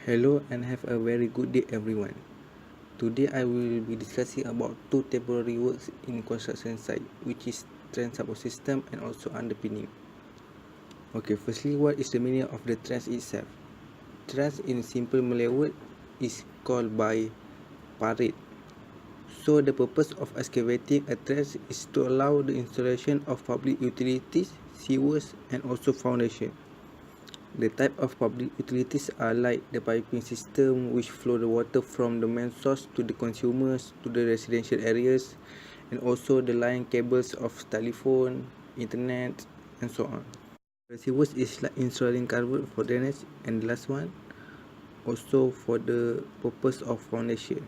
Hello and have a very good day everyone. Today I will be discussing about two temporary words in construction site, which is trench support system and also underpinning. Okay, firstly, what is the meaning of the trench itself? Trench in simple Malay word is called by parit. So the purpose of excavating a trench is to allow the installation of public utilities, sewers and also foundation. The type of public utilities are like the piping system which flow the water from the main source to the consumers to the residential areas, and also the line cables of telephone, internet and so on. The sewers is like installing culvert for drainage, and the last one also for the purpose of foundation.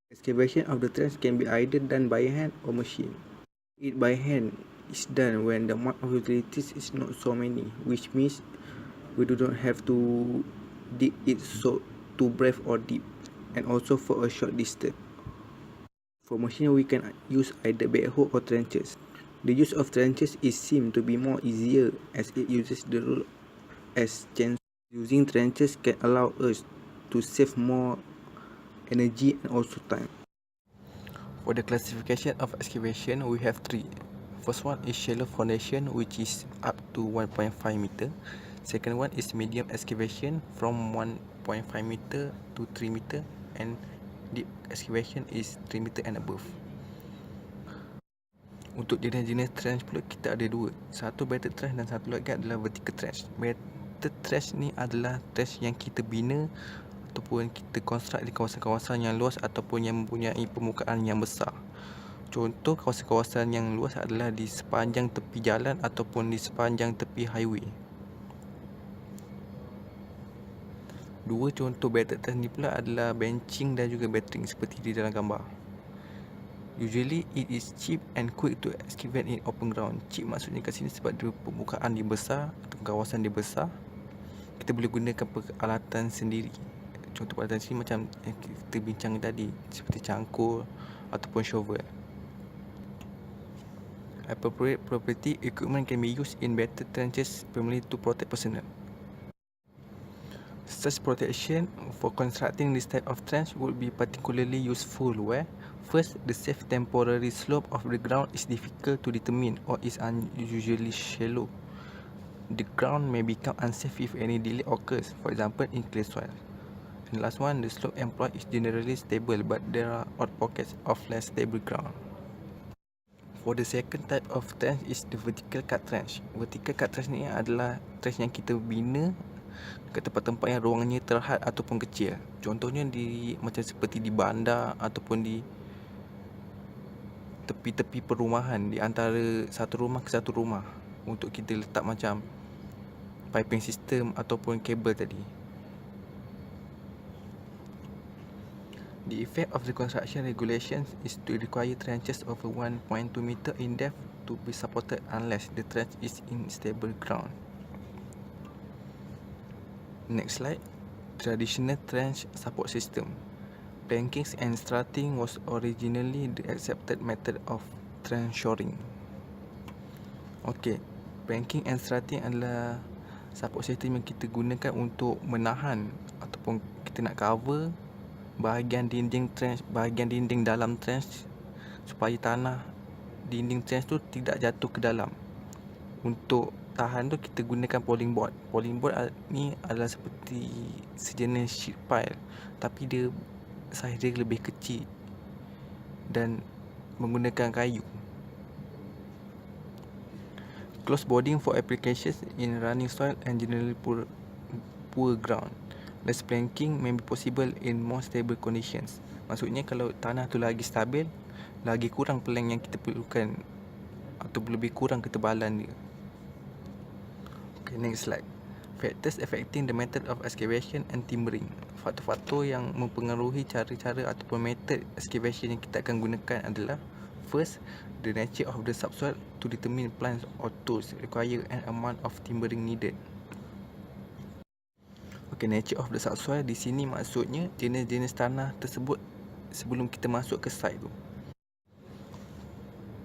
Excavation of the trench can be either done by hand or machine. It by hand is done when the amount of utilities is not so many, which means we do not have to dig it so too brave or deep, and also for a short distance. For machine we can use either backhoe or trenches. The use of trenches is seen to be more easier as it uses the rule as chance. Using trenches can allow us to save more energy and also time. For the classification of excavation, we have three. First one is shallow foundation, which is up to 1.5 meter. Second one is medium excavation from 1.5 meter to 3 meter, and deep excavation is 3 meter and above. Untuk jenis-jenis trench pula kita ada dua. Satu bedded trench dan satu lagi adalah vertical trench. Bedded trench ni adalah trench yang kita bina ataupun kita construct di kawasan-kawasan yang luas ataupun yang mempunyai permukaan yang besar. Contoh kawasan-kawasan yang luas adalah di sepanjang tepi jalan ataupun di sepanjang tepi highway. Dua contoh bedded trench ni pula adalah benching dan juga battering seperti di dalam gambar. Usually it is cheap and quick to excavate in open ground. Cheap maksudnya kat sini sebab dia permukaan dia besar atau kawasan dia besar. Kita boleh gunakan peralatan sendiri. Contoh peralatan sini macam yang kita bincang tadi, seperti cangkul ataupun shovel. Appropriate property equipment can be used in bedded trenches primarily to protect personnel. Such protection for constructing this type of trench would be particularly useful where first, the safe temporary slope of the ground is difficult to determine or is unusually shallow. The ground may become unsafe if any delay occurs, for example in clay soil. And last one, the slope employed is generally stable but there are odd pockets of less stable ground. For the second type of trench is the vertical cut trench. Vertical cut trench ni adalah trench yang kita bina ke tempat-tempat yang ruangnya terhad ataupun kecil. Contohnya macam seperti di bandar ataupun di tepi-tepi perumahan, di antara satu rumah ke satu rumah, untuk kita letak macam piping system ataupun kabel tadi. The effect of the construction regulations is to require trenches over 1.2 meter in depth to be supported unless the trench is in stable ground. Next slide. Traditional trench support system. Planking and strutting was originally the accepted method of trench shoring. Okay, planking and strutting adalah support system yang kita gunakan untuk menahan ataupun kita nak cover bahagian dinding trench, bahagian dinding dalam trench, supaya tanah dinding trench tu tidak jatuh ke dalam. Untuk tahan tu kita gunakan polling board. Polling board ni adalah seperti sejenis sheet pile, tapi dia saiz dia lebih kecil dan menggunakan kayu. Close boarding for applications in running soil and generally poor ground. Less planking may be possible in more stable conditions. Maksudnya kalau tanah tu lagi stabil, lagi kurang plank yang kita perlukan atau lebih kurang ketebalan dia. Okay, next slide. Factors affecting the method of excavation and timbering. Faktor-faktor yang mempengaruhi cara-cara ataupun method excavation yang kita akan gunakan adalah first, the nature of the subsoil to determine plants or tools require an amount of timbering needed. Okay, nature of the subsoil di sini maksudnya jenis-jenis tanah tersebut sebelum kita masuk ke site tu.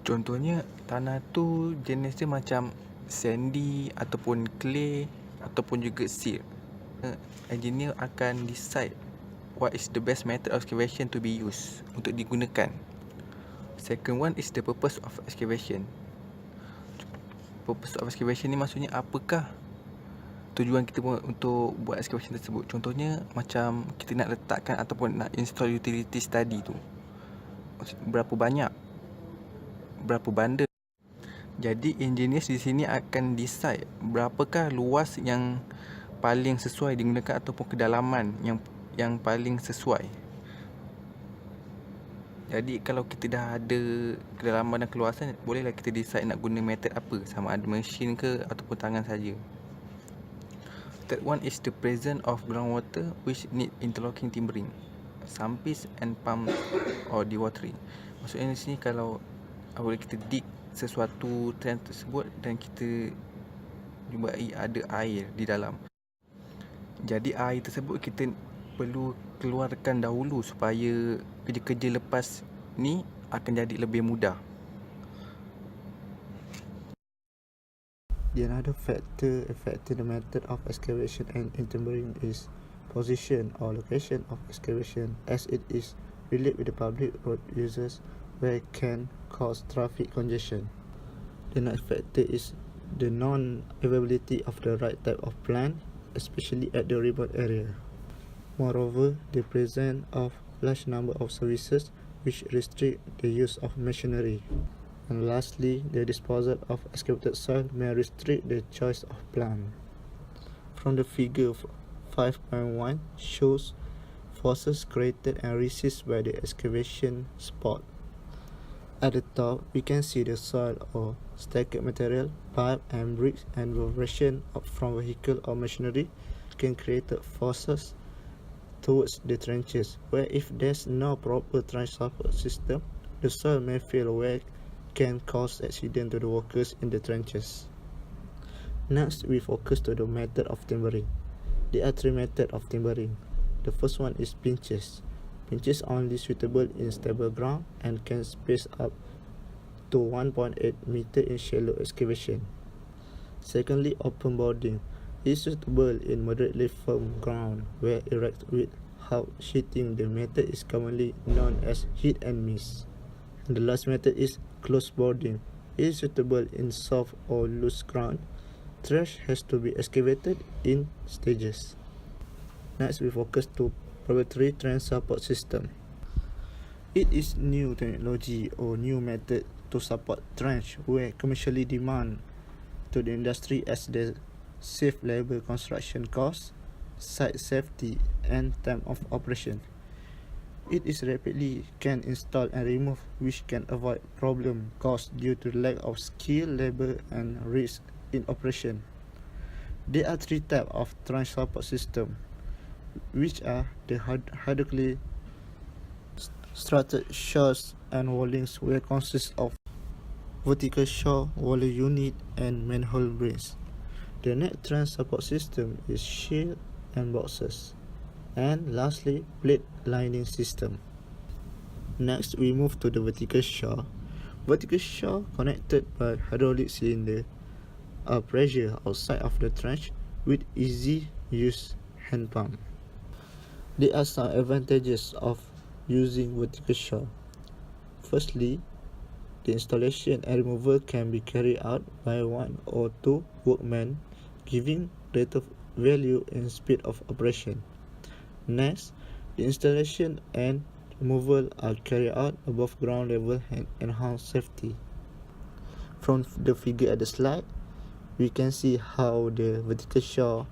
Contohnya tanah tu jenis dia macam sandy ataupun clay ataupun juga silt. engineer akan decide what is the best method of excavation to be used untuk digunakan. Second one is the purpose of excavation. Purpose of excavation ni maksudnya apakah tujuan kita untuk buat excavation tersebut. Contohnya macam kita nak letakkan ataupun nak install utilities tadi tu, berapa banyak, berapa banda. Jadi engineers di sini akan decide berapakah luas yang paling sesuai digunakan ataupun kedalaman yang paling sesuai. Jadi kalau kita dah ada kedalaman dan keluasan, bolehlah kita decide nak guna method apa, sama ada mesin ke ataupun tangan saja. Third one is the presence of groundwater which need interlocking timbering, sumpis and pump or dewatering. Maksudnya di sini kalau apabila kita dig sesuatu trend tersebut dan kita jumpai ada air di dalam, jadi air tersebut kita perlu keluarkan dahulu supaya kerja-kerja lepas ni akan jadi lebih mudah. The another factor affecting the method of excavation and timbering is position or location of excavation, as it is related with the public road users where it can cause traffic congestion. The next factor is the non-availability of the right type of plant, especially at the remote area. Moreover, the presence of large number of services which restrict the use of machinery. And lastly, the disposal of excavated soil may restrict the choice of plant. From the figure 5.1 shows forces created and resisted by the excavation spot. At the top, we can see the soil or stacked material, pipe and bricks, and vibration from vehicle or machinery can create forces towards the trenches, where if there's no proper trench support system, the soil may fail, where can cause accident to the workers in the trenches. Next, we focus to the method of timbering. There are three methods of timbering. The first one is pinches. Pinches only suitable in stable ground and can space up to 1.8 meter in shallow excavation. Secondly, open boarding is suitable in moderately firm ground where erect with hard sheeting. The method is commonly known as hit and miss. And the last method is closed boarding. It is suitable in soft or loose ground. Trench has to be excavated in stages. Next, we focus to proprietary trench support system. It is new technology or new method to support trench where commercially demand to the industry as the save labor construction costs, site safety, and time of operation. It is rapidly can install and remove, which can avoid problem caused due to lack of skilled labor and risk in operation. There are three types of trench support system, which are the hydraulically structured shores and wallings, where consists of vertical shore, waller unit, and manhole brace. The next trench support system is shield and boxes. And lastly, plate lining system. Next, we move to the vertical shore. Vertical shore connected by hydraulic cylinder are pressure outside of the trench with easy use hand pump. There are some advantages of using vertical shore. Firstly, the installation and removal can be carried out by one or two workmen, giving greater value and speed of operation. Next, the installation and removal are carried out above ground level and enhance safety. From the figure at the slide, we can see how the vertical shore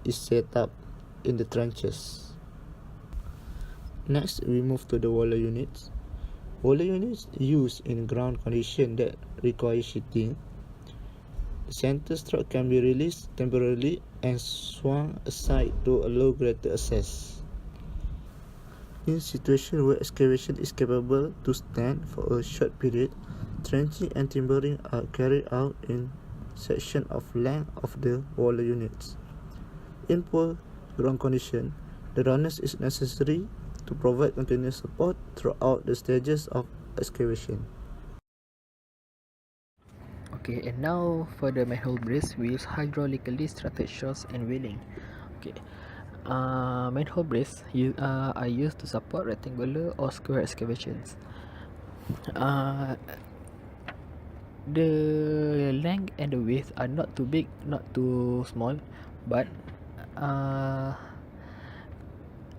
is set up in the trenches. Next, we move to the waller units. Waller units used in ground condition that require sheeting. The center stroke can be released temporarily and swung aside to allow greater access. In situations where excavation is capable to stand for a short period, trenching and timbering are carried out in section of length of the waller units. In poor ground condition, the runners is necessary to provide continuous support throughout the stages of excavation. Okay, and now for the manhole brace, we use hydraulically structured shores and wheeling. Okay, Manhole brace are used to support rectangular or square excavations. The length and the width are not too big, not too small, but uh,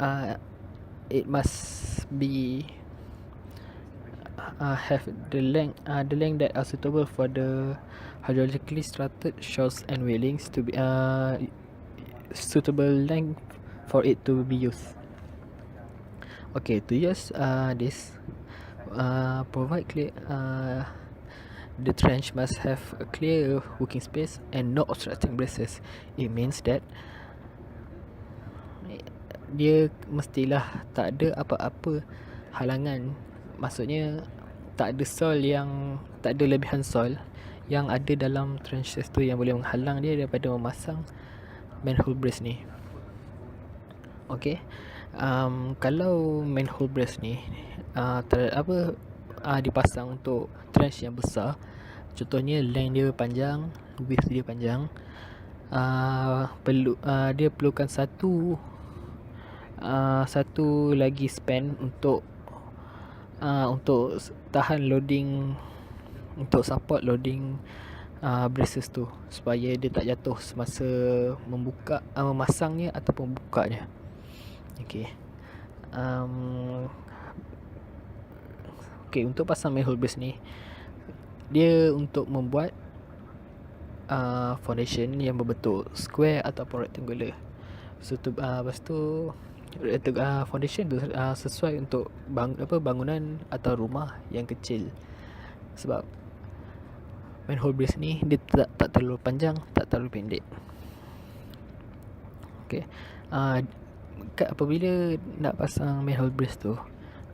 uh, it must be have the length that are suitable for the hydraulically strutted shores and railings to be suitable length for it to be used. Okay, to use this, provide clear. The trench must have a clear working space and no obstructing braces. It means that dia mestilah tak ada apa-apa halangan. Maksudnya tak ada soil yang tak ada lebihan soil yang ada dalam trenches tu yang boleh menghalang dia daripada memasang manhole brace ni. Okay, kalau manhole brace ni dipasang untuk trench yang besar, contohnya length dia panjang, width dia panjang, dia perlukan satu lagi span untuk tahan loading, untuk support loading braces tu, supaya dia tak jatuh semasa memasangnya ataupun membukanya. Okay. Okay, untuk pasang manhole brace ni, dia untuk membuat foundation yang berbentuk square ataupun rectangular. So lepas tu foundation tu sesuai untuk bangunan atau rumah yang kecil. Sebab manhole brace ni dia tak terlalu panjang, tak terlalu pendek. Okay, apabila nak pasang manhole brace tu,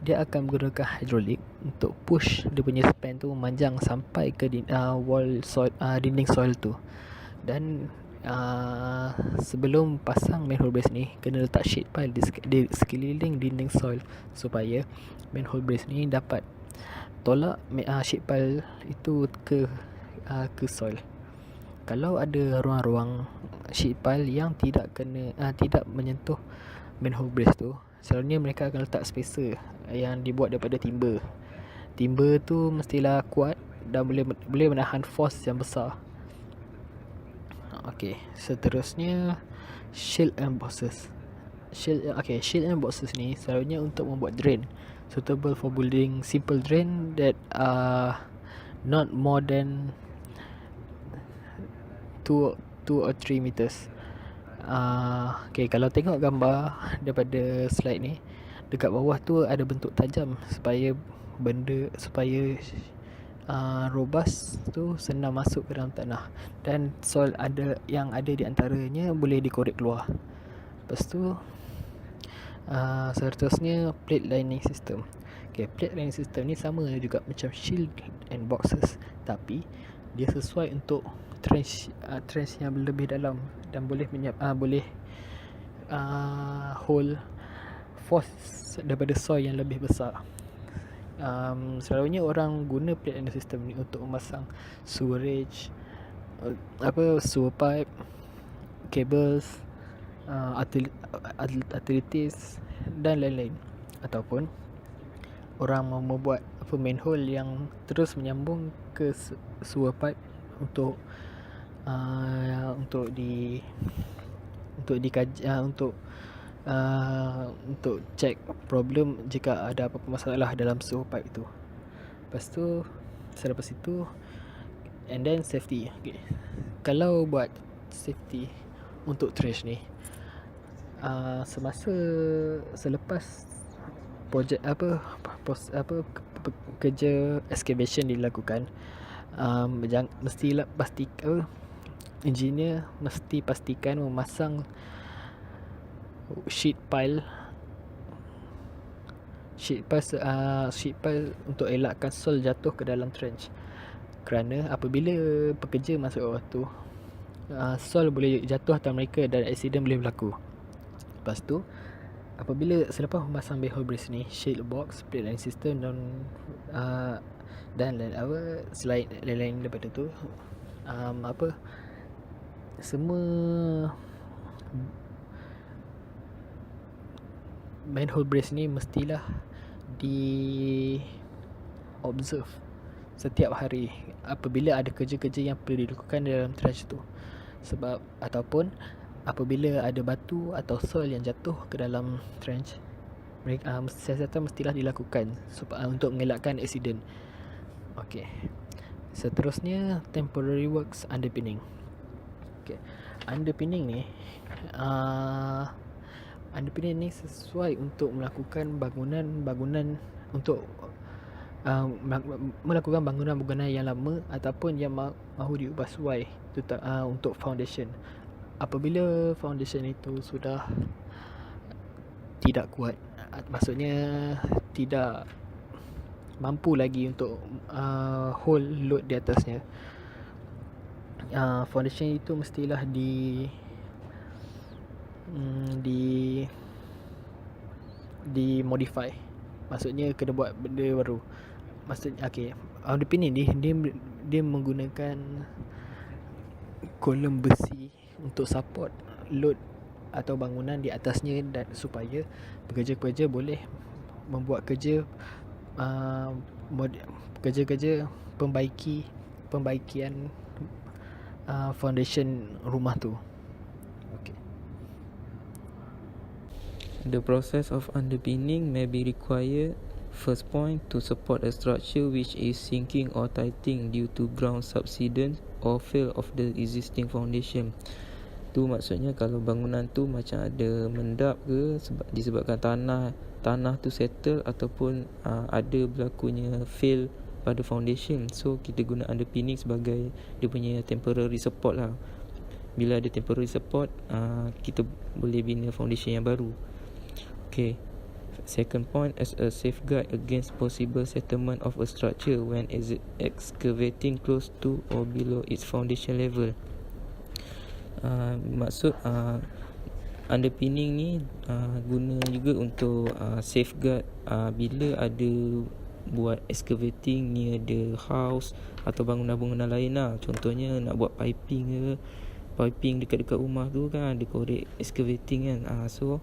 dia akan menggunakan hydraulic untuk push dia punya span tu memanjang sampai ke wall soil, dinding soil tu. Dan sebelum pasang manhole brace ni, kena letak sheet pile di sekeliling dinding soil supaya manhole brace ni dapat tolak sheet pile itu ke soil. Kalau ada ruang-ruang sheet pile yang tidak menyentuh manhole brace tu, selalunya mereka akan letak spacer yang dibuat daripada timber. Timber tu mestilah kuat dan boleh menahan force yang besar. Okay, seterusnya shield and boxes. Shield and boxes ni selalunya untuk membuat drain suitable for building simple drain that are not more than 2 or 3 meters. Okay, kalau tengok gambar daripada slide ni, dekat bawah tu ada bentuk tajam supaya robust tu senang masuk ke dalam tanah, dan soil yang ada di antaranya boleh dikorek keluar. Lepas tu seterusnya plate lining system. Okay, plate lining system ni sama juga macam shield and boxes, tapi dia sesuai untuk trench yang lebih dalam dan boleh hold force daripada soil yang lebih besar. Selalunya orang guna plate lining system ni untuk memasang sewerage, sewer pipe, cables, utilities dan lain-lain. Ataupun orang mau membuat manhole yang terus menyambung ke sewer pipe untuk dikaji, untuk check problem jika ada apa-apa masalah dalam sewer pipe tu. Lepas tu, selepas itu, and then safety. Okay. Kalau buat safety untuk trench ni, selepas projek kerja excavation dilakukan, mestilah engineer mesti pastikan memasang sheet pile untuk elakkan soil jatuh ke dalam trench. Kerana apabila pekerja masuk bawah tu, soil boleh jatuh atas mereka dan accident boleh berlaku. Lepas tu, selepas memasang manhole brace ni, shield box, plate lining system dan selain lain-lain daripada tu, semua manhole brace ni mestilah di observe setiap hari apabila ada kerja-kerja yang perlu dilakukan dalam trench tu. Sebab ataupun apabila ada batu atau soil yang jatuh ke dalam trench, siasatan mestilah dilakukan untuk mengelakkan aksiden. Okey. Seterusnya, temporary works underpinning. Okey. Underpinning ni underpinning ni sesuai untuk melakukan bangunan untuk melakukan bangunan-bangunan yang lama ataupun yang mahu diubah suai untuk foundation. Apabila foundation itu sudah tidak kuat, maksudnya tidak mampu lagi untuk hold load di atasnya, foundation itu mestilah di modify. Maksudnya kena buat benda baru. Maksudnya underpinning ni dia menggunakan kolom besi untuk support load atau bangunan di atasnya, dan supaya pekerja-pekerja boleh membuat kerja pembaikian foundation rumah tu. The process of underpinning may be required. First point, to support a structure which is sinking or tightening due to ground subsidence or fail of the existing foundation. Tu maksudnya kalau bangunan tu macam ada mendap ke disebabkan tanah tu settle ataupun ada berlakunya fail pada foundation. So kita guna underpinning sebagai dia punya temporary support lah. Bila ada temporary support, kita boleh bina foundation yang baru. Okay. Second point, as a safeguard against possible settlement of a structure when excavating close to or below its foundation level. Maksud underpinning ni guna juga untuk safeguard bila ada buat excavating near the house atau bangunan-bangunan lain lah. Contohnya nak buat piping dekat-dekat rumah tu kan ada korek excavating kan. So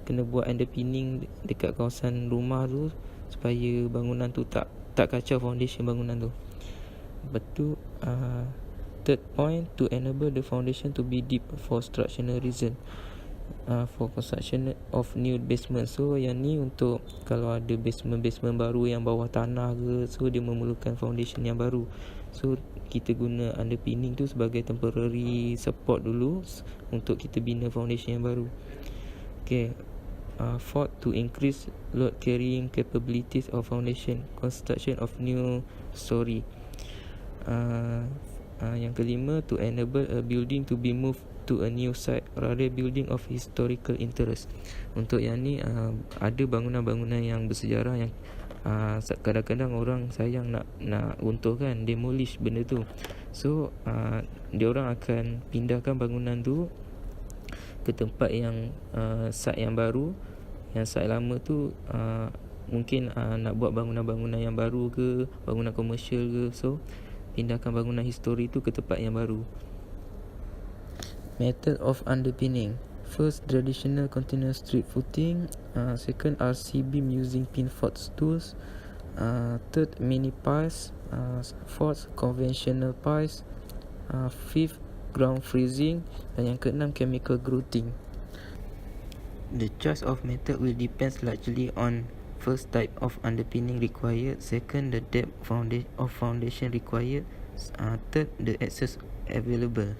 kena buat underpinning dekat kawasan rumah tu supaya bangunan tu tak kacau foundation bangunan tu. Lepas tu third point, to enable the foundation to be deep for structural reason, for construction of new basement. So yang ni untuk kalau ada basement baru yang bawah tanah ke, so dia memerlukan foundation yang baru. So kita guna underpinning tu sebagai temporary support dulu untuk kita bina foundation yang baru. Okay. Fourth, to increase load carrying capabilities of foundation, construction of new story. Yang kelima, to enable a building to be moved to a new site, rather building of historical interest. Untuk yang ni ada bangunan-bangunan yang bersejarah yang kadang-kadang orang sayang nak runtuhkan, demolish benda tu. So dia orang akan pindahkan bangunan tu ke tempat yang site yang baru. Yang site lama tu mungkin nak buat bangunan-bangunan yang baru ke, bangunan komersial ke. So pindahkan bangunan histori tu ke tempat yang baru. Method of underpinning. First, traditional continuous strip footing. Second, RC beam using pin-forged stools. Third, mini piles. Fourth, conventional piles. Fifth, ground freezing. Dan yang keenam, chemical grouting. The choice of method will depend largely on first, type of underpinning required. Second, the depth of foundation required. Third, the access available.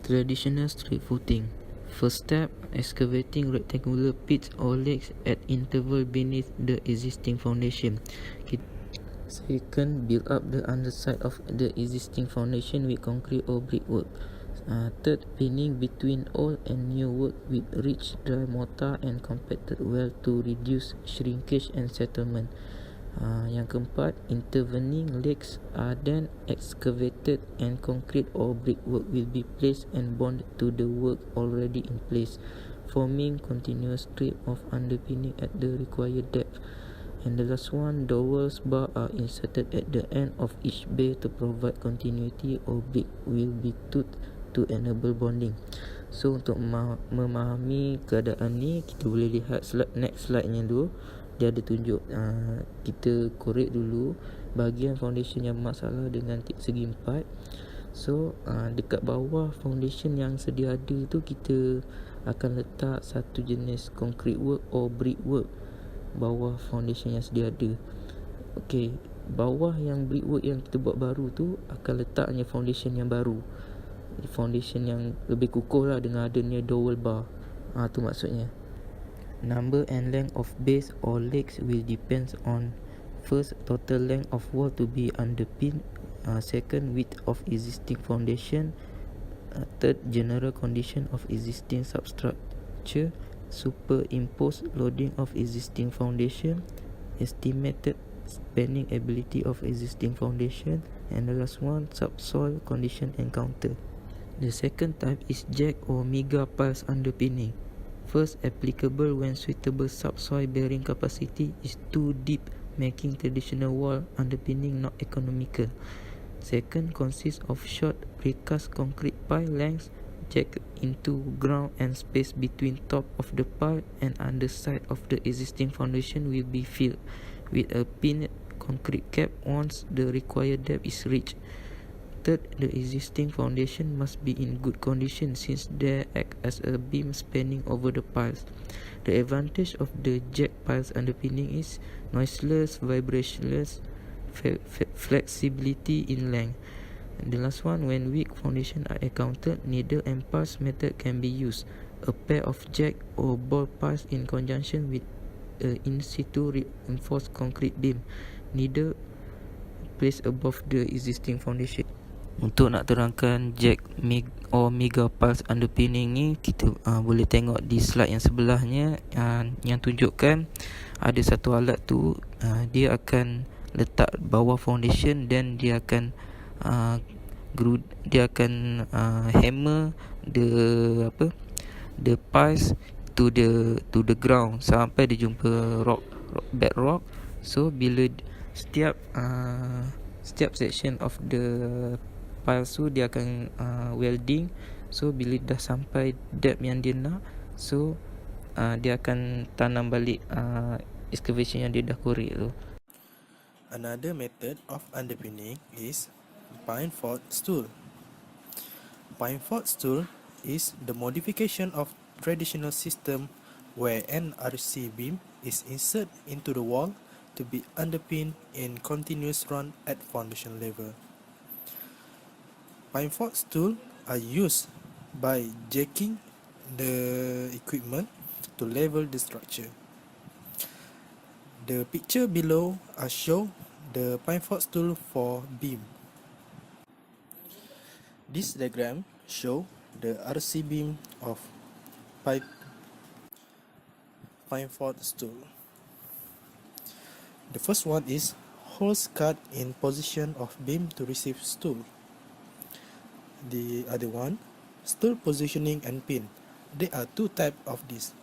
Traditional strip footing. First step, excavating rectangular pits or lakes at interval beneath the existing foundation. Second, build up the underside of the existing foundation with concrete or brickwork. Third, pinning between old and new work with rich dry mortar and compacted well to reduce shrinkage and settlement. Yang keempat, intervening lakes are then excavated and concrete or brickwork will be placed and bonded to the work already in place, forming continuous strip of underpinning at the required depth. And the last one, dowels bar are inserted at the end of each bay to provide continuity, or brick will be toothed to enable bonding. So untuk memahami keadaan ni, kita boleh lihat next slide-nya dulu. Dia ada tunjuk kita korek dulu bahagian foundation yang bermasalah dengan segi 4. So dekat bawah foundation yang sedia ada tu, kita akan letak satu jenis concrete work or brickwork bawah foundation yang sedia ada. Okey, bawah yang brickwork yang kita buat baru tu akan letaknya foundation yang baru, foundation yang lebih kukuh lah, dengan adanya dowel bar. Tu maksudnya. Number and length of base or legs will depends on: first, total length of wall to be underpinned; second, width of existing foundation; third, general condition of existing substructure; superimposed loading of existing foundation; estimated spanning ability of existing foundation; and the last one, subsoil condition encountered. The second type is jack or mega piles underpinning. First, applicable when suitable subsoil bearing capacity is too deep, making traditional wall underpinning not economical. Second, consists of short precast concrete pile lengths jacked into ground, and space between top of the pile and underside of the existing foundation will be filled with a pinned concrete cap once the required depth is reached. Third, the existing foundation must be in good condition since they act as a beam spanning over the piles. The advantage of the jack piles underpinning is noiseless, vibrationless, flexibility in length. And the last one, when weak foundation are encountered, needle and pulse method can be used. A pair of jack or ball piles in conjunction with a in situ reinforced concrete beam, needle placed above the existing foundation. Untuk nak terangkan jack or mega pulse underpinning ni, kita boleh tengok di slide yang sebelahnya, yang tunjukkan ada satu alat tu, dia akan letak bawah foundation dan dia akan hammer the piles to the ground sampai dia jumpa bedrock. So bila setiap section of the piles tu dia akan welding. So bila dah sampai depth yang dia nak, so dia akan tanam balik excavation yang dia dah korek tu. Another method of underpinning is pine-fort stool. Pine-fort stool is the modification of traditional system where an RC beam is inserted into the wall to be underpinned in continuous run at foundation level. Pine-fort stool are used by jacking the equipment to level the structure. The picture below show the pine-fort stool for beam. This diagram show the RC beam of pine-fort stool. The first one is holes cut in position of beam to receive stool. The other one, stool positioning and pin. There are two types of this.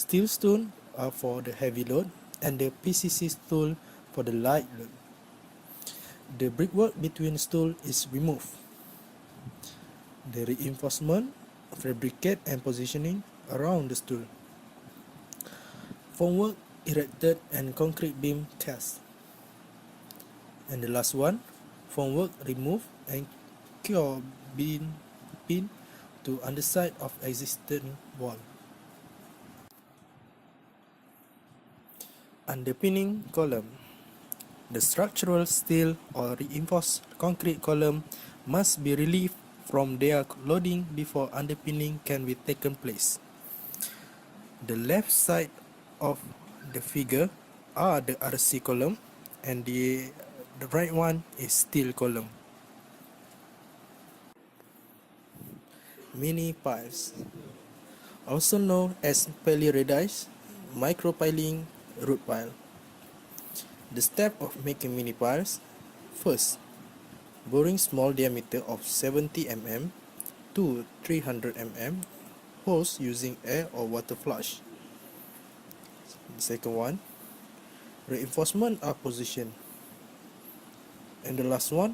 Steel stool are for the heavy load and the PCC stool for the light load. The brickwork between stool is removed. The reinforcement, fabricate and positioning around the stool. Formwork erected and concrete beam cast. And the last one, formwork removed and cure beam pin to underside of existing wall. Underpinning column. The structural steel or reinforced concrete column must be relieved from their loading before underpinning can be taken place. The left side of the figure are the RC column and the right one is steel column. Mini piles, also known as polyradis, micropiling, root pile. The step of making mini piles: first, boring small diameter of 70 mm to 300 mm holes using air or water flush. The second one, reinforcement are positioned. And the last one,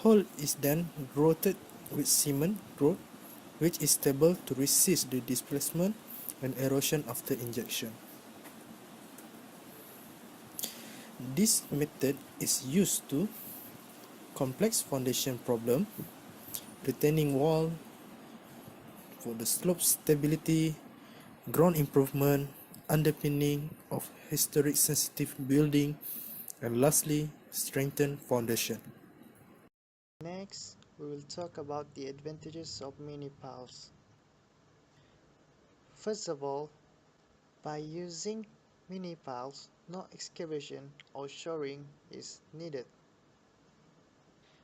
hole is then grouted with cement grout which is stable to resist the displacement and erosion after injection. This method is used to complex foundation problem, retaining wall for the slope stability, ground improvement, underpinning of historic sensitive building, and lastly, strengthen foundation. Next, we will talk about the advantages of mini piles. First of all, by using mini piles, no excavation or shoring is needed.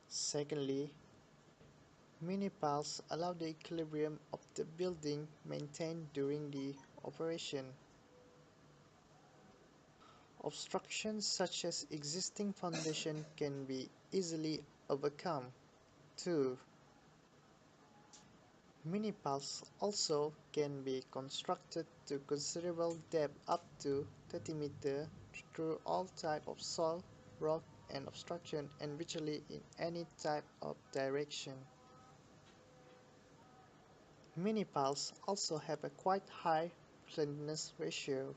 Secondly, mini piles allow the equilibrium of the building maintained during the operation. Obstructions such as existing foundation can be easily overcome. 2. Mini piles also can be constructed to considerable depth up to 30 meters through all types of soil, rock, and obstruction, and virtually in any type of direction. Mini piles also have a quite high slenderness ratio.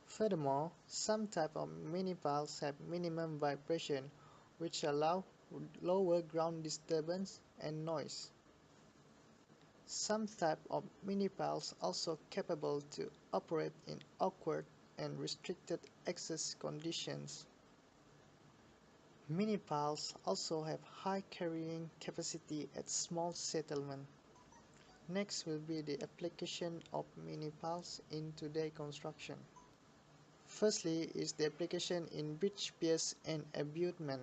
Furthermore, some types of mini piles have minimum vibration, which allow lower ground disturbance and noise. Some types of mini piles also capable to operate in awkward and restricted access conditions. Mini piles also have high carrying capacity at small settlement. Next will be the application of mini piles in today's construction. Firstly is the application in bridge piers and abutment.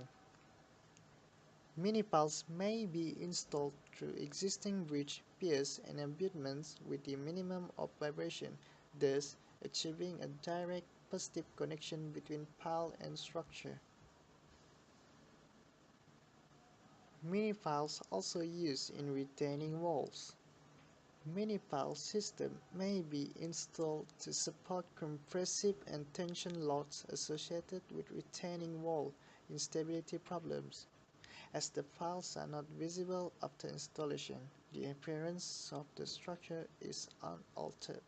Mini piles may be installed through existing bridge piers and abutments with the minimum of vibration, thus achieving a direct positive connection between pile and structure. Mini piles also used in retaining walls. Many pile systems may be installed to support compressive and tension loads associated with retaining wall instability problems. As the piles are not visible after installation, the appearance of the structure is unaltered.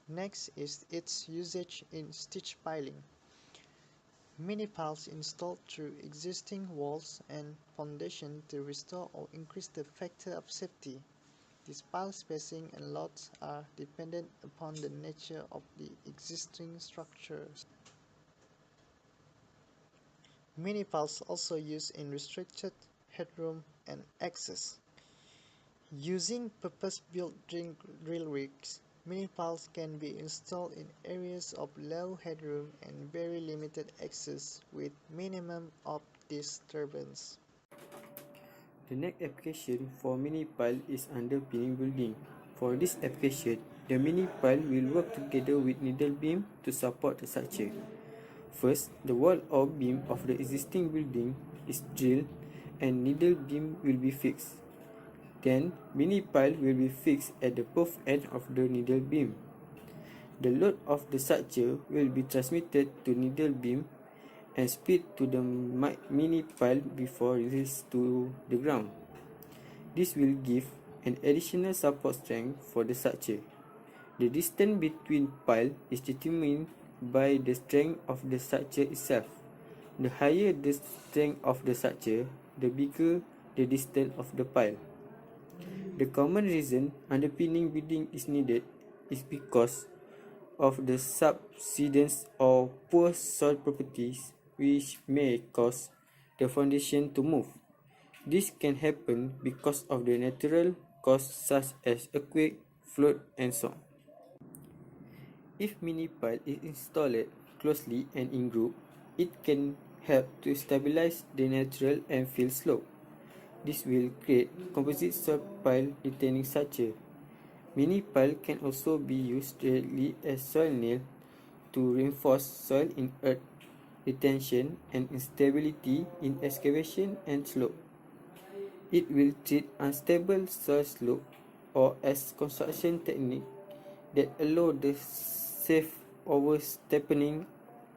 Next is its usage in stitch piling. Mini piles installed through existing walls and foundation to restore or increase the factor of safety. These pile spacing and loads are dependent upon the nature of the existing structures. Mini piles also used in restricted headroom and access. Using purpose-built drill rigs, mini piles can be installed in areas of low headroom and very limited access with minimum of disturbance. The next application for mini pile is underpinning building. For this application, the mini pile will work together with needle beam to support the structure. First, the wall or beam of the existing building is drilled and needle beam will be fixed. Then, mini pile will be fixed at the both end of the needle beam. The load of the structure will be transmitted to needle beam and split to the mini pile before released to the ground. This will give an additional support strength for the structure. The distance between pile is determined by the strength of the structure itself. The higher the strength of the structure, the bigger the distance of the pile. The common reason underpinning building is needed is because of the subsidence or poor soil properties which may cause the foundation to move. This can happen because of the natural causes such as earthquake, flood, and so on. If mini pile is installed closely and in group, it can help to stabilize the natural and fill slope. This will create composite soil pile retaining structure. Mini pile can also be used directly as soil nail to reinforce soil in earth retention and instability in excavation and slope. It will treat unstable soil slope or as construction technique that allow the safe overstepping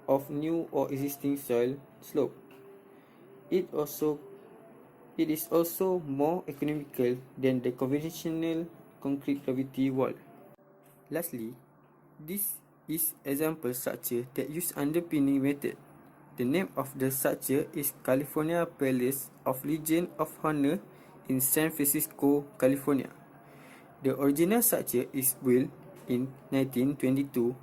of new or existing soil slope. It is also more economical than the conventional concrete gravity wall. Lastly, this is example structure that use underpinning method. The name of the structure is California Palace of Legion of Honor in San Francisco, California. The original structure is built in 1922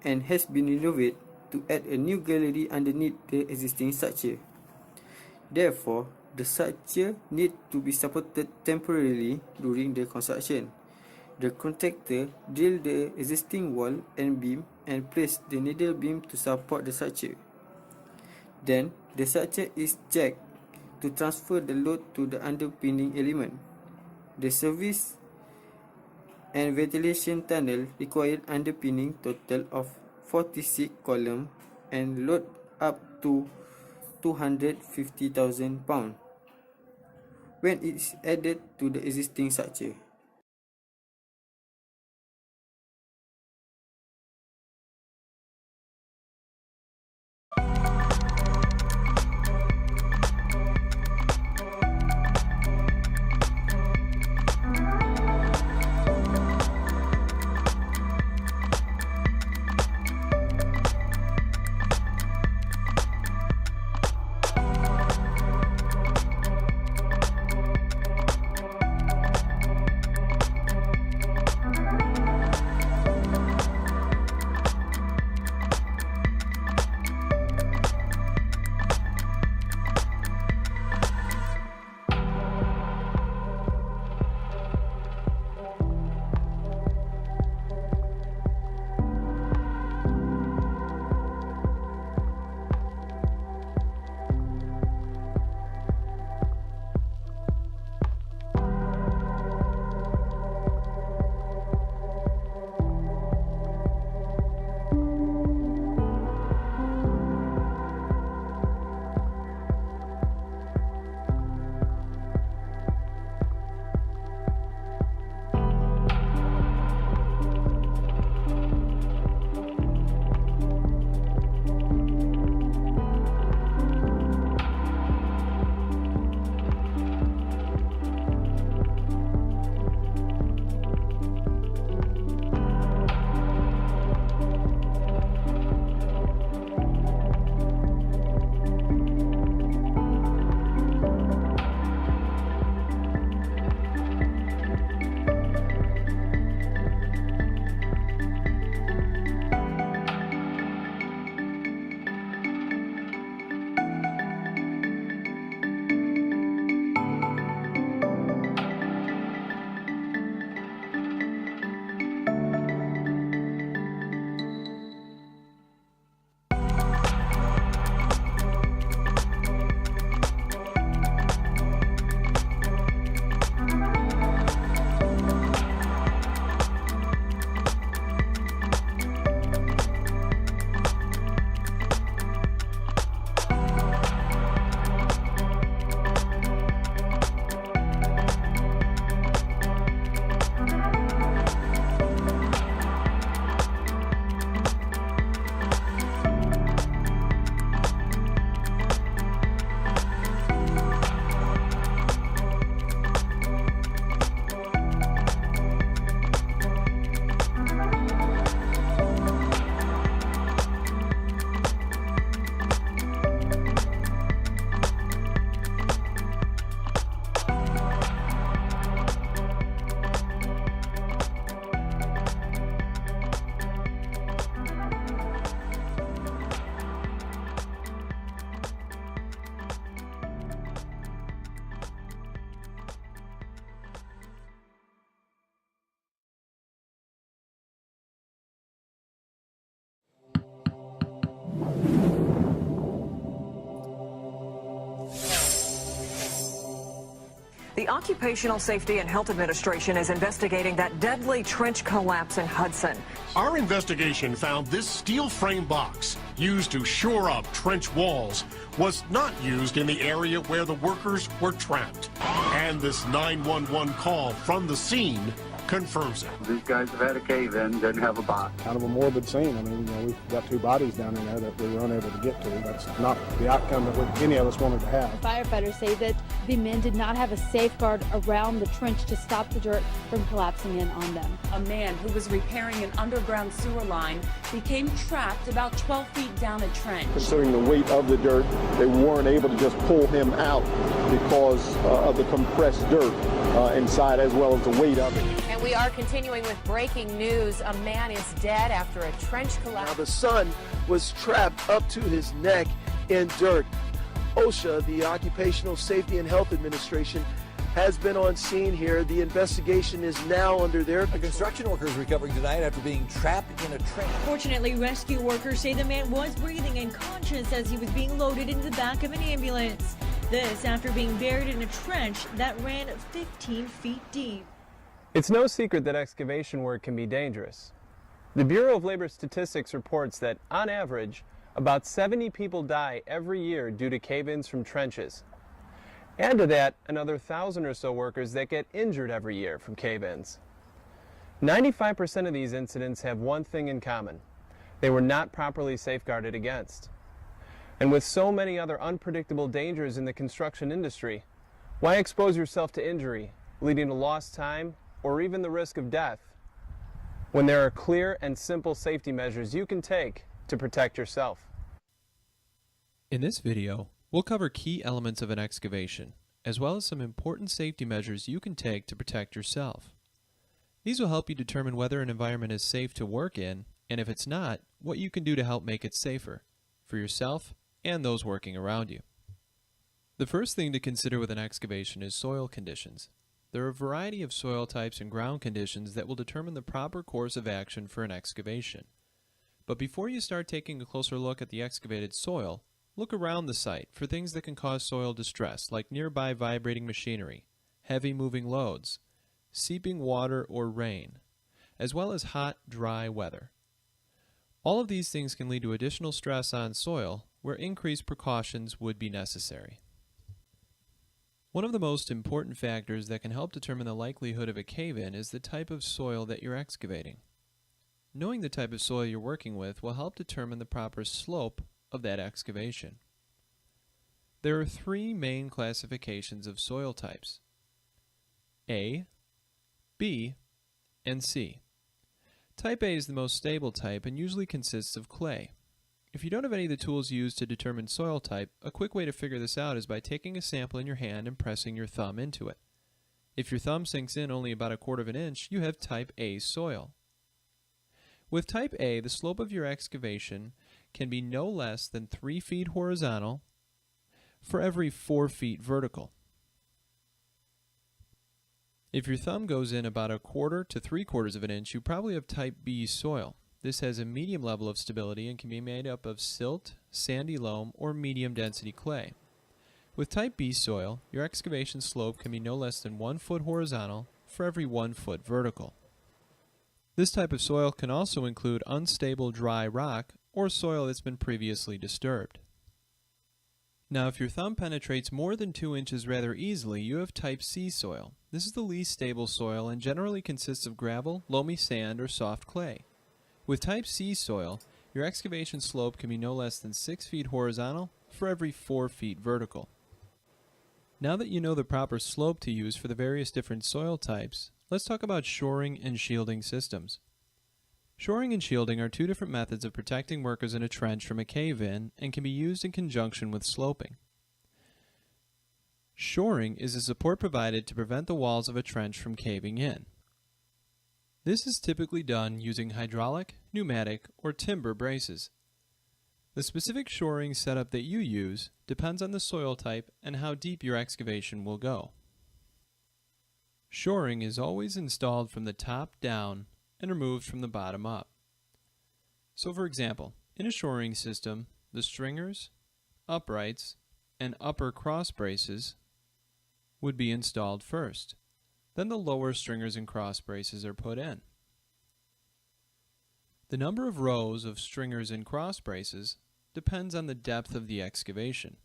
and has been renovated to add a new gallery underneath the existing structure. Therefore, the structure needs to be supported temporarily during the construction. The contractor drilled the existing wall and beam and placed the needle beam to support the structure. Then, the structure is jacked to transfer the load to the underpinning element. The service and ventilation tunnel required underpinning total of 46 columns and load up to 250,000 pounds when it is added to the existing structure. The Occupational Safety and Health Administration is investigating that deadly trench collapse in Hudson. Our investigation found this steel frame box used to shore up trench walls was not used in the area where the workers were trapped. And this 911 call from the scene confirms it. These guys have had a cave-in, didn't have a box. Kind of a morbid scene. I mean, we've got 2 bodies down in there that we were unable to get to. That's not the outcome that any of us wanted to have. Firefighters say that the men did not have a safeguard around the trench to stop the dirt from collapsing in on them. A man who was repairing an underground sewer line became trapped about 12 feet down a trench. Considering the weight of the dirt, they weren't able to just pull him out because of the compressed dirt inside, as well as the weight of it. And we are continuing with breaking news. A man is dead after a trench collapse. Now the son was trapped up to his neck in dirt. OSHA, the Occupational Safety and Health Administration, has been on scene here. The investigation is now under their control. A construction worker is recovering tonight after being trapped in a trench. Fortunately, rescue workers say the man was breathing and conscious as he was being loaded into the back of an ambulance. This after being buried in a trench that ran 15 feet deep. It's no secret that excavation work can be dangerous. The Bureau of Labor Statistics reports that, on average, about 70 people die every year due to cave-ins from trenches. Add to that another 1,000 or so workers that get injured every year from cave-ins. 95% of these incidents have one thing in common. They were not properly safeguarded against. And with so many other unpredictable dangers in the construction industry, why expose yourself to injury, leading to lost time, or even the risk of death, when there are clear and simple safety measures you can take to protect yourself? In this video, we'll cover key elements of an excavation, as well as some important safety measures you can take to protect yourself. These will help you determine whether an environment is safe to work in, and if it's not, what you can do to help make it safer, for yourself and those working around you. The first thing to consider with an excavation is soil conditions. There are a variety of soil types and ground conditions that will determine the proper course of action for an excavation. But before you start taking a closer look at the excavated soil, look around the site for things that can cause soil distress, like nearby vibrating machinery, heavy moving loads, seeping water or rain, as well as hot, dry weather. All of these things can lead to additional stress on soil, where increased precautions would be necessary. One of the most important factors that can help determine the likelihood of a cave-in is the type of soil that you're excavating. Knowing the type of soil you're working with will help determine the proper slope of that excavation. There are 3 main classifications of soil types: A, B, and C. Type A is the most stable type and usually consists of clay. If you don't have any of the tools used to determine soil type, a quick way to figure this out is by taking a sample in your hand and pressing your thumb into it. If your thumb sinks in only about 1/4 inch, you have type A soil. With type A, the slope of your excavation can be no less than 3 feet horizontal for every 4 feet vertical. If your thumb goes in about 1/4 to 3/4 of an inch, you probably have type B soil. This has a medium level of stability and can be made up of silt, sandy loam, or medium density clay. With type B soil, your excavation slope can be no less than 1 foot horizontal for every 1 foot vertical. This type of soil can also include unstable dry rock or soil that's been previously disturbed. Now, if your thumb penetrates more than 2 inches rather easily, you have type C soil. This is the least stable soil and generally consists of gravel, loamy sand, or soft clay. With type C soil, your excavation slope can be no less than 6 feet horizontal for every 4 feet vertical. Now that you know the proper slope to use for the various different soil types, let's talk about shoring and shielding systems. Shoring and shielding are 2 different methods of protecting workers in a trench from a cave-in and can be used in conjunction with sloping. Shoring is a support provided to prevent the walls of a trench from caving in. This is typically done using hydraulic, pneumatic, or timber braces. The specific shoring setup that you use depends on the soil type and how deep your excavation will go. Shoring is always installed from the top down and removed from the bottom up. So for example, in a shoring system, the stringers, uprights, and upper cross braces would be installed first. Then the lower stringers and cross braces are put in. The number of rows of stringers and cross braces depends on the depth of the excavation.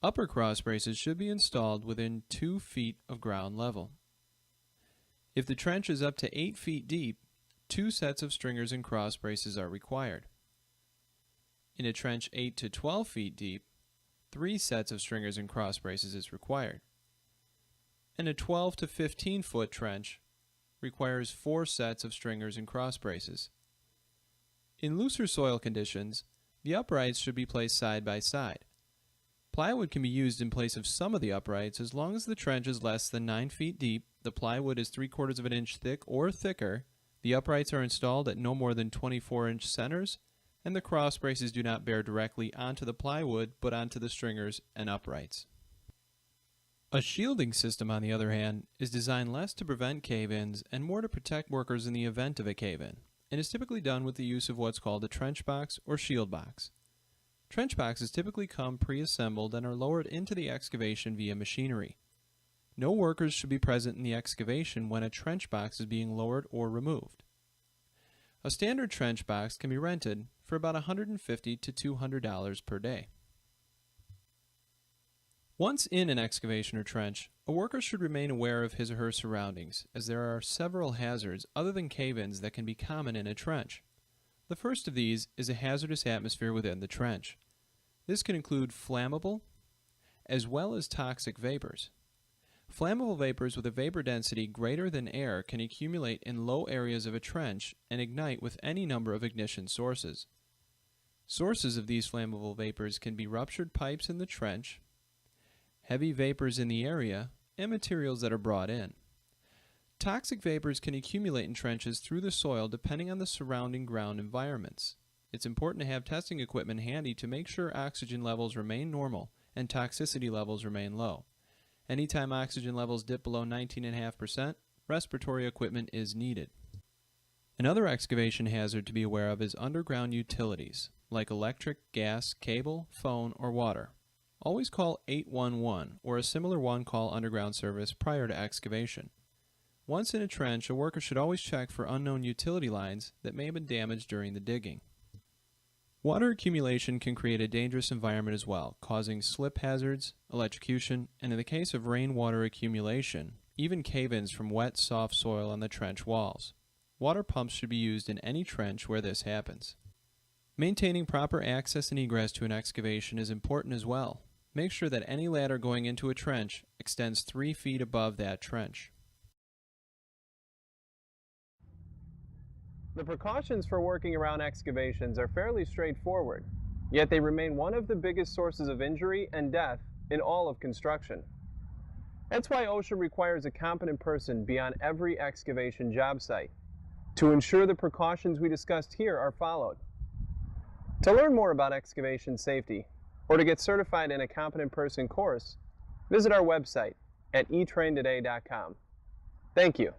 Upper cross braces should be installed within 2 feet of ground level. If the trench is up to 8 feet deep, 2 sets of stringers and cross braces are required. In a trench 8 to 12 feet deep, 3 sets of stringers and cross braces is required. And a 12 to 15 foot trench requires 4 sets of stringers and cross braces. In looser soil conditions, the uprights should be placed side by side. Plywood can be used in place of some of the uprights as long as the trench is less than 9 feet deep, the plywood is 3/4 of an inch thick or thicker, the uprights are installed at no more than 24-inch centers, and the cross braces do not bear directly onto the plywood but onto the stringers and uprights. A shielding system, on the other hand, is designed less to prevent cave-ins and more to protect workers in the event of a cave-in, and is typically done with the use of what's called a trench box or shield box. Trench boxes typically come pre-assembled and are lowered into the excavation via machinery. No workers should be present in the excavation when a trench box is being lowered or removed. A standard trench box can be rented for about $150 to $200 per day. Once in an excavation or trench, a worker should remain aware of his or her surroundings, as there are several hazards other than cave-ins that can be common in a trench. The first of these is a hazardous atmosphere within the trench. This can include flammable as well as toxic vapors. Flammable vapors with a vapor density greater than air can accumulate in low areas of a trench and ignite with any number of ignition sources. Sources of these flammable vapors can be ruptured pipes in the trench, heavy vapors in the area, and materials that are brought in. Toxic vapors can accumulate in trenches through the soil depending on the surrounding ground environments. It's important to have testing equipment handy to make sure oxygen levels remain normal and toxicity levels remain low. Anytime oxygen levels dip below 19.5%, respiratory equipment is needed. Another excavation hazard to be aware of is underground utilities, like electric, gas, cable, phone, or water. Always call 811 or a similar one-call underground service prior to excavation. Once in a trench, a worker should always check for unknown utility lines that may have been damaged during the digging. Water accumulation can create a dangerous environment as well, causing slip hazards, electrocution, and in the case of rainwater accumulation, even cave-ins from wet, soft soil on the trench walls. Water pumps should be used in any trench where this happens. Maintaining proper access and egress to an excavation is important as well. Make sure that any ladder going into a trench extends 3 feet above that trench. The precautions for working around excavations are fairly straightforward, yet they remain one of the biggest sources of injury and death in all of construction. That's why OSHA requires a competent person be on every excavation job site to ensure the precautions we discussed here are followed. To learn more about excavation safety or to get certified in a competent person course, visit our website at etraintoday.com. Thank you.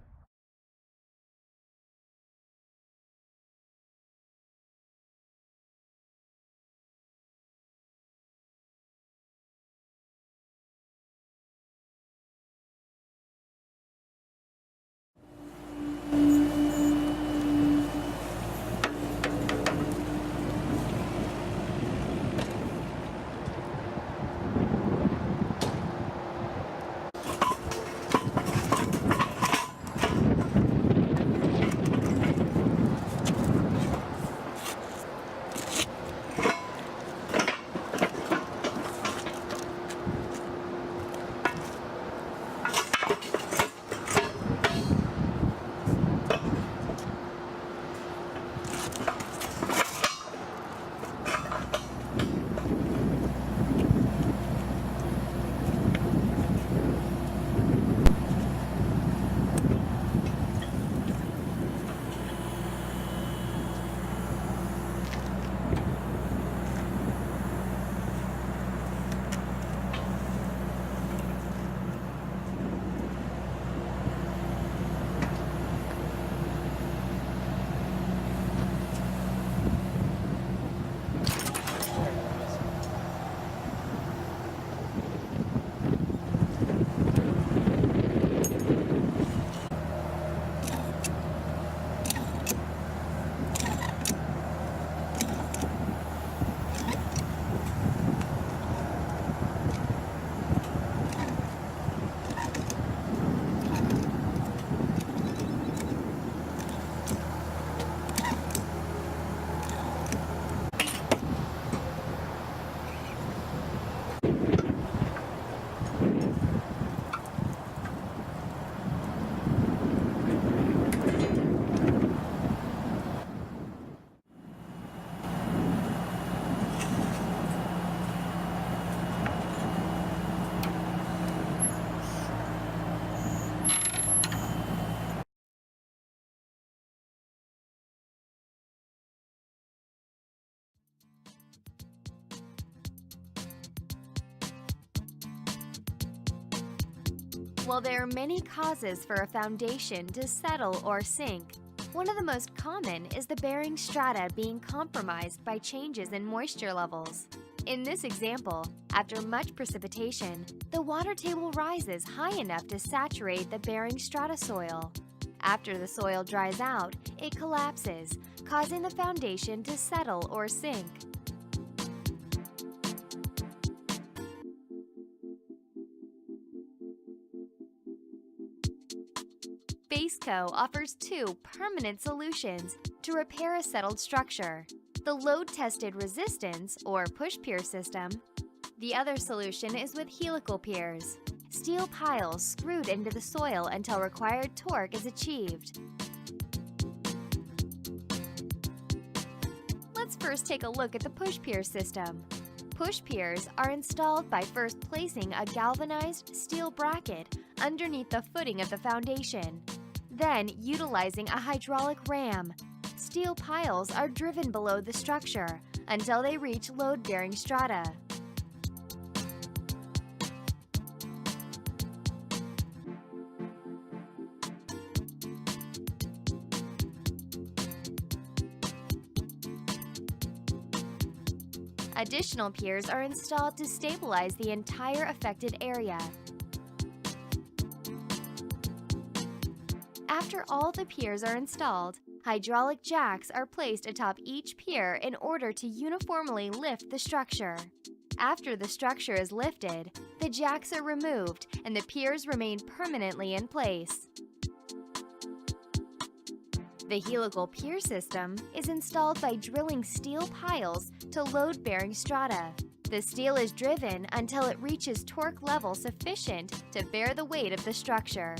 While there are many causes for a foundation to settle or sink, one of the most common is the bearing strata being compromised by changes in moisture levels. In this example, after much precipitation, the water table rises high enough to saturate the bearing strata soil. After the soil dries out, it collapses, causing the foundation to settle or sink. Baseco offers two permanent solutions to repair a settled structure: the load-tested resistance or push pier system. The other solution is with helical piers, steel piles screwed into the soil until required torque is achieved. Let's first take a look at the push pier system. Push piers are installed by first placing a galvanized steel bracket underneath the footing of the foundation. Then, utilizing a hydraulic ram, steel piles are driven below the structure until they reach load-bearing strata. Additional piers are installed to stabilize the entire affected area. After all the piers are installed, hydraulic jacks are placed atop each pier in order to uniformly lift the structure. After the structure is lifted, the jacks are removed and the piers remain permanently in place. The helical pier system is installed by drilling steel piles to load-bearing strata. The steel is driven until it reaches torque level sufficient to bear the weight of the structure.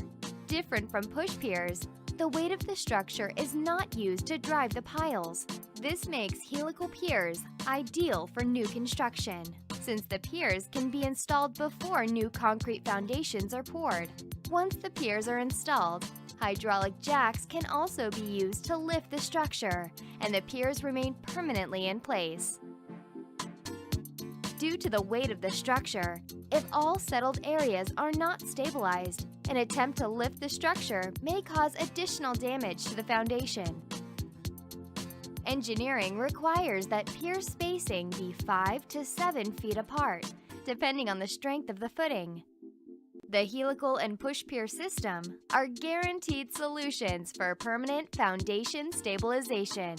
Different from push piers, the weight of the structure is not used to drive the piles. This makes helical piers ideal for new construction, since the piers can be installed before new concrete foundations are poured. Once the piers are installed, hydraulic jacks can also be used to lift the structure, and the piers remain permanently in place. Due to the weight of the structure, if all settled areas are not stabilized, an attempt to lift the structure may cause additional damage to the foundation. Engineering requires that pier spacing be 5 to 7 feet apart, depending on the strength of the footing. The helical and push pier system are guaranteed solutions for permanent foundation stabilization.